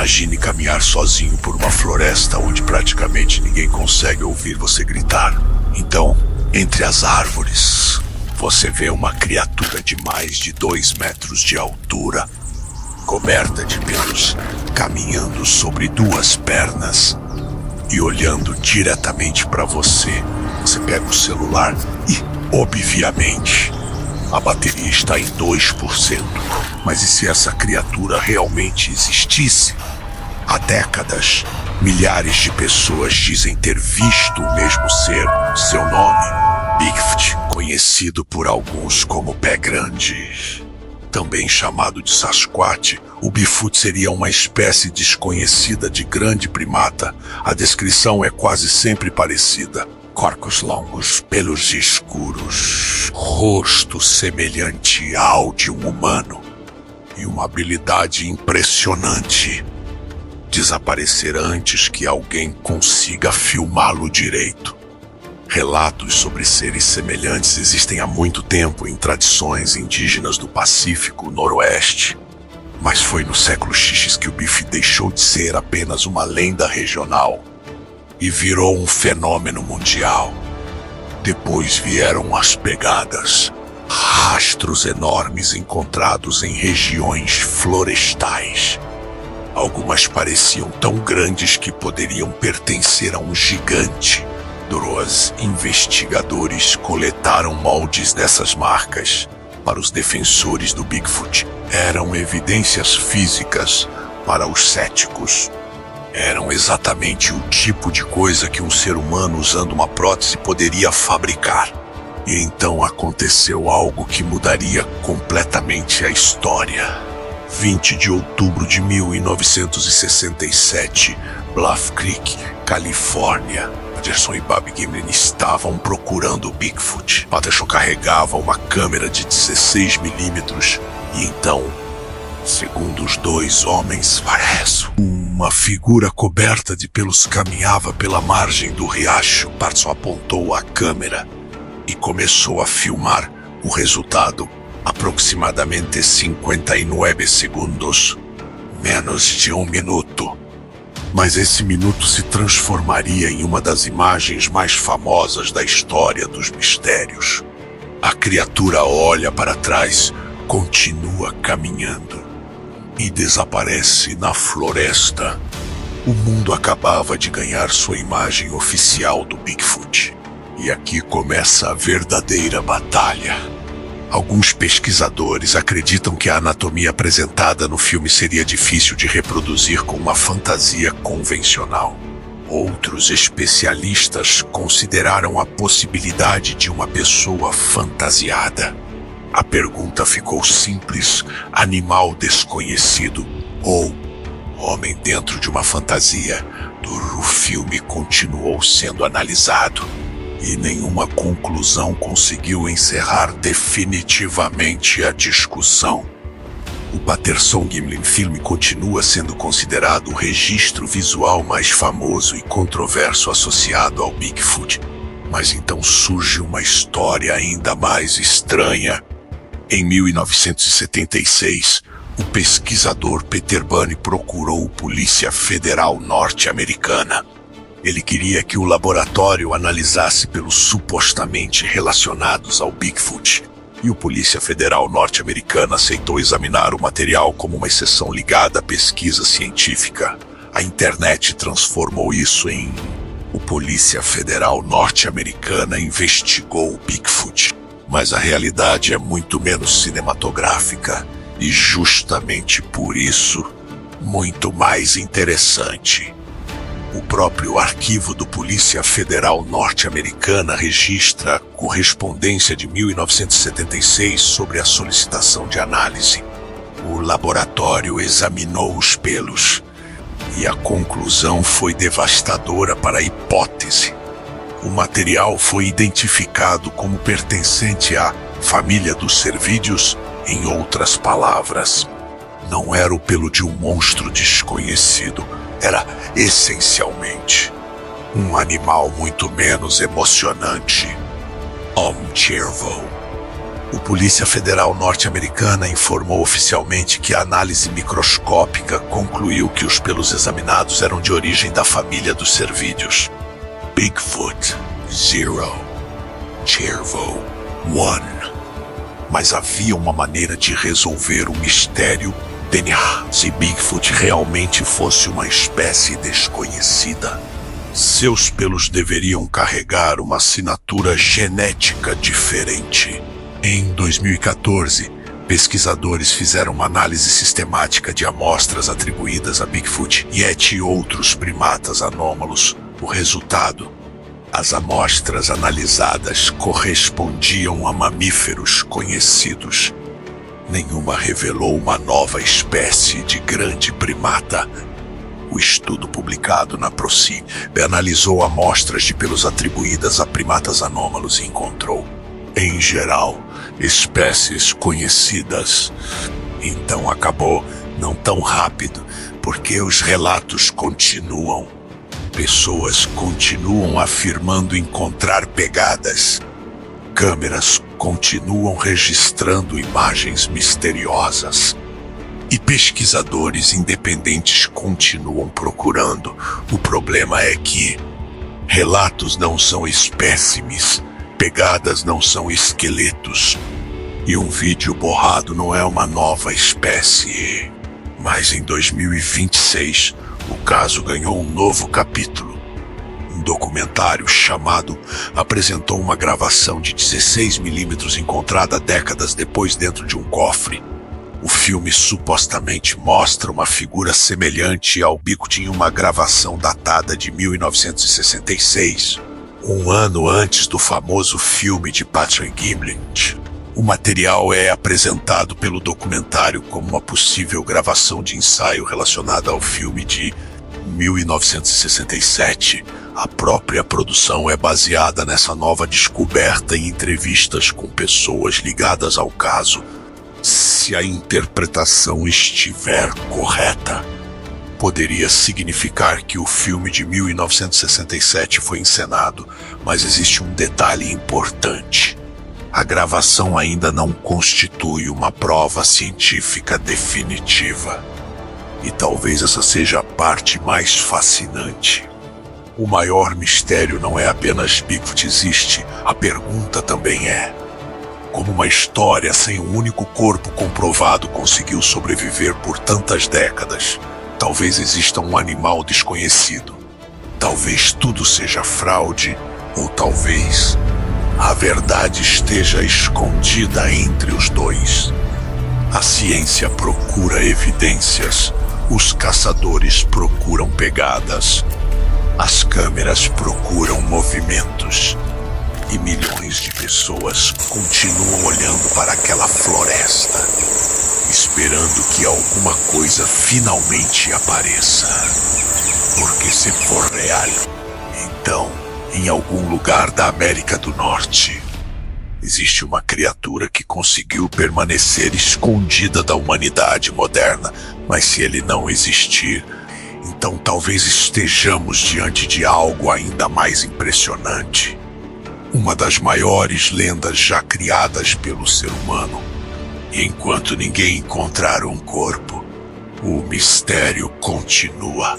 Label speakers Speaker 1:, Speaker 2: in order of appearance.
Speaker 1: Imagine caminhar sozinho por uma floresta onde praticamente ninguém consegue ouvir você gritar. Então, entre as árvores, você vê uma criatura de mais de 2 metros de altura, coberta de pelos, caminhando sobre 2 pernas e olhando diretamente para você. Você pega o celular e, obviamente, a bateria está em 2%. Mas e se essa criatura realmente existisse? Há décadas, milhares de pessoas dizem ter visto o mesmo ser. Seu nome, Bigfoot, conhecido por alguns como Pé Grande. Também chamado de Sasquatch, o Bigfoot seria uma espécie desconhecida de grande primata. A descrição é quase sempre parecida. Corpos longos, pelos escuros, rosto semelhante ao de um humano e uma habilidade impressionante: desaparecer antes que alguém consiga filmá-lo direito. Relatos sobre seres semelhantes existem há muito tempo em tradições indígenas do Pacífico Noroeste. Mas foi no século X que o Bigfoot deixou de ser apenas uma lenda regional e virou um fenômeno mundial. Depois vieram as pegadas, rastros enormes encontrados em regiões florestais. Algumas pareciam tão grandes que poderiam pertencer a um gigante. Os investigadores coletaram moldes dessas marcas. Para os defensores do Bigfoot, eram evidências físicas. Para os céticos, eram exatamente o tipo de coisa que um ser humano usando uma prótese poderia fabricar. E então aconteceu algo que mudaria completamente a história. 20 de outubro de 1967, Bluff Creek, Califórnia. Patterson e Bob Gimlin estavam procurando o Bigfoot. Patterson carregava uma câmera de 16mm e então, segundo os 2 homens, uma figura coberta de pelos caminhava pela margem do riacho. Patterson apontou a câmera e começou a filmar o resultado. Aproximadamente 59 segundos, menos de 1 minuto. Mas esse minuto se transformaria em uma das imagens mais famosas da história dos mistérios. A criatura olha para trás, continua caminhando e desaparece na floresta. O mundo acabava de ganhar sua imagem oficial do Bigfoot. E aqui começa a verdadeira batalha. Alguns pesquisadores acreditam que a anatomia apresentada no filme seria difícil de reproduzir com uma fantasia convencional. Outros especialistas consideraram a possibilidade de uma pessoa fantasiada. A pergunta ficou simples: animal desconhecido ou homem dentro de uma fantasia? O filme continuou sendo analisado e nenhuma conclusão conseguiu encerrar definitivamente a discussão. O Patterson-Gimlin filme continua sendo considerado o registro visual mais famoso e controverso associado ao Bigfoot. Mas então surge uma história ainda mais estranha. Em 1976, o pesquisador Peter Bunny procurou a Polícia Federal norte-americana. Ele queria que o laboratório analisasse pelos supostamente relacionados ao Bigfoot. E a Polícia Federal norte-americana aceitou examinar o material como uma exceção ligada à pesquisa científica. A internet transformou isso em... A Polícia Federal norte-americana investigou o Bigfoot. Mas a realidade é muito menos cinematográfica e justamente por isso, muito mais interessante. O próprio arquivo do Polícia Federal norte-americana registra a correspondência de 1976 sobre a solicitação de análise. O laboratório examinou os pelos e a conclusão foi devastadora para a hipótese. O material foi identificado como pertencente à família dos cervídeos. Em outras palavras, não era o pelo de um monstro desconhecido. Era, essencialmente, um animal muito menos emocionante. Um cervo. A Polícia Federal norte-americana informou oficialmente que a análise microscópica concluiu que os pelos examinados eram de origem da família dos cervídeos. Bigfoot 0, Cervo 1. Mas havia uma maneira de resolver o mistério DNA. Se Bigfoot realmente fosse uma espécie desconhecida, seus pelos deveriam carregar uma assinatura genética diferente. Em 2014, pesquisadores fizeram uma análise sistemática de amostras atribuídas a Bigfoot, Yeti e outros primatas anômalos. O resultado: as amostras analisadas correspondiam a mamíferos conhecidos. Nenhuma revelou uma nova espécie de grande primata. O estudo publicado na ProSci analisou amostras de pelos atribuídas a primatas anômalos e encontrou, em geral, espécies conhecidas. Então acabou não tão rápido, porque os relatos continuam. Pessoas continuam afirmando encontrar pegadas. Câmeras continuam registrando imagens misteriosas. E pesquisadores independentes continuam procurando. O problema é que relatos não são espécimes, pegadas não são esqueletos. E um vídeo borrado não é uma nova espécie. Mas em 2026, o caso ganhou um novo capítulo. Um documentário chamado apresentou uma gravação de 16mm encontrada décadas depois dentro de um cofre. O filme supostamente mostra uma figura semelhante ao Bigfoot em uma gravação datada de 1966, um ano antes do famoso filme de Patrick Gimlin. O material é apresentado pelo documentário como uma possível gravação de ensaio relacionada ao filme de 1967. A própria produção é baseada nessa nova descoberta em entrevistas com pessoas ligadas ao caso. Se a interpretação estiver correta, poderia significar que o filme de 1967 foi encenado, mas existe um detalhe importante. A gravação ainda não constitui uma prova científica definitiva. E talvez essa seja a parte mais fascinante. O maior mistério não é apenas Bigfoot existe, a pergunta também é: como uma história sem um único corpo comprovado conseguiu sobreviver por tantas décadas? Talvez exista um animal desconhecido. Talvez tudo seja fraude, ou talvez a verdade esteja escondida entre os dois. A ciência procura evidências, os caçadores procuram pegadas, as câmeras procuram movimentos. E milhões de pessoas continuam olhando para aquela floresta, esperando que alguma coisa finalmente apareça. Porque se for real, então, em algum lugar da América do Norte, existe uma criatura que conseguiu permanecer escondida da humanidade moderna. Mas se ele não existir, então talvez estejamos diante de algo ainda mais impressionante. Uma das maiores lendas já criadas pelo ser humano. E enquanto ninguém encontrar um corpo, o mistério continua.